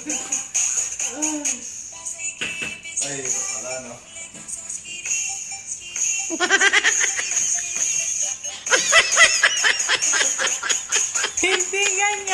Ay, ito pala, no? Hindi ganyan.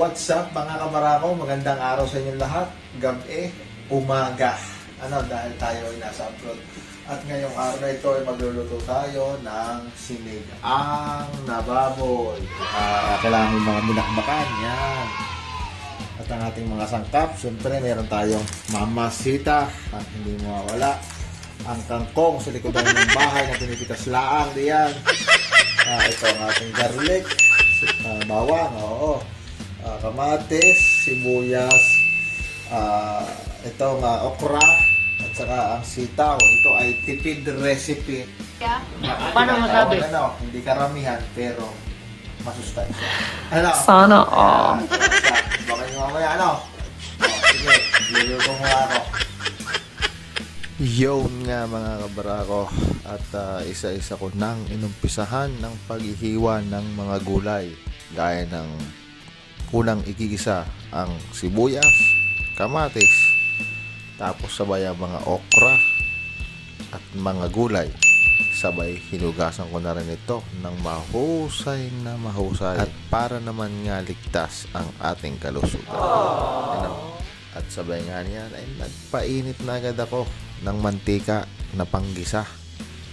What's up mga kabarako? Magandang araw sa inyong lahat. Gabi, umaga. Dahil tayo ay nasa abroad. At ngayong araw na ito ay magluluto tayo ng sinigang na baboy. Kailangan yung mga binakbakan. Yan. At ang ating mga sangkap, siyempre meron tayong mamasita. At hindi mawawala ang kangkong sa likodan ng bahay na pinipitas laang. Diyan. Ito ang ating garlic. Bawang, oo. Kamatis, sibuyas, itong okra, at saka ang sitaw. Ito ay tipid recipe. Yeah. Paano masabi? Hindi karamihan, pero masustansya. Sana all. Baka nyo mamaya, sige, luluto mo ako. Yun nga mga kabarako. At isa-isa ko nang inumpisahan ng paghihiwa ng mga gulay. Gaya ng unang igigisa ang sibuyas, kamatis, tapos sabay ang mga okra at mga gulay. Sabay hinugasan ko na rin ito ng mahusay na mahusay at para naman nga ligtas ang ating kalusugan. At sabay nga niyan ay nagpainit na agad ako ng mantika na panggisa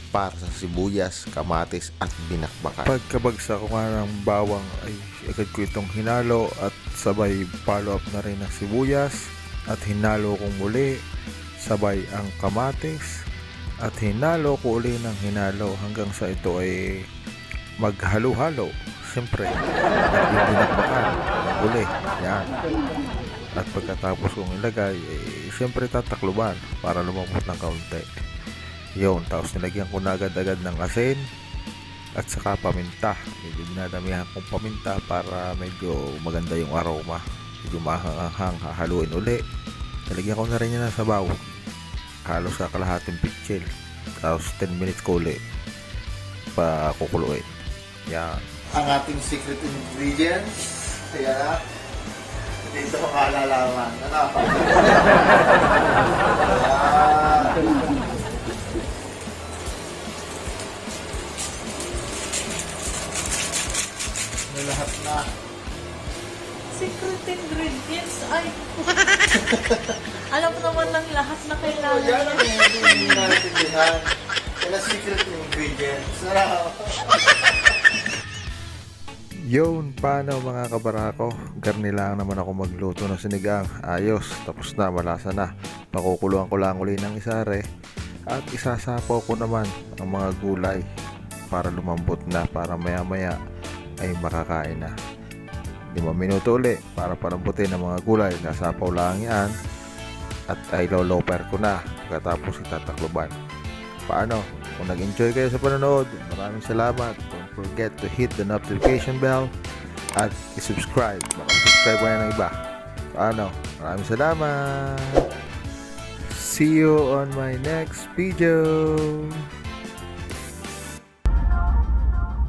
para sa sibuyas, kamatis at binakbakan. Pagkabagsak ko nga ng bawang ay agad ko itong hinalo at sabay follow up na rin ng sibuyas at hinalo kong muli sabay ang kamatis at hinalo ko uli ng hinalo hanggang sa ito ay maghalo-halo. Siyempre at yung binakbakan uli. Yan. At pagkatapos kong ilagay siyempre tatakluban para lumambot ng kaunti. Yun, tapos nilagyan ko na agad-agad ng asin at saka paminta. Medyo dinadamihan kong paminta para medyo maganda yung aroma. Medyo mahanghang, hahaluin uli. Nilagyan ko na rin yan ng sabaw. Halos sa kalahating pitchil. Tapos 10 minutes ko uli pa kukuluin. Yan. Ang ating secret ingredients. Kaya na. Dito ko kalalaman. Lahat na. Secret ingredients ay... Alam mo naman ng lahat na kailangan. Yan ang hindi natindihan. Kaya secret ingredients. Yun, paano mga kabarako? Garni lang naman ako magluto ng sinigang. Ayos, tapos na, malasa na. Pakukuluan ko lang uli ng isare. At isasapaw ko naman ang mga gulay para lumambot na, para maya maya ay makakain na. 5 minuto uli para palambutin ang mga gulay. Nasapaw lang yan at ay loloper ko na pagkatapos itatakloban. Paano? Kung nag-enjoy kayo sa panonood, maraming salamat. Don't forget to hit the notification bell at i-subscribe. Subscribe mo yan ng iba. Paano? Maraming salamat. See you on my next video.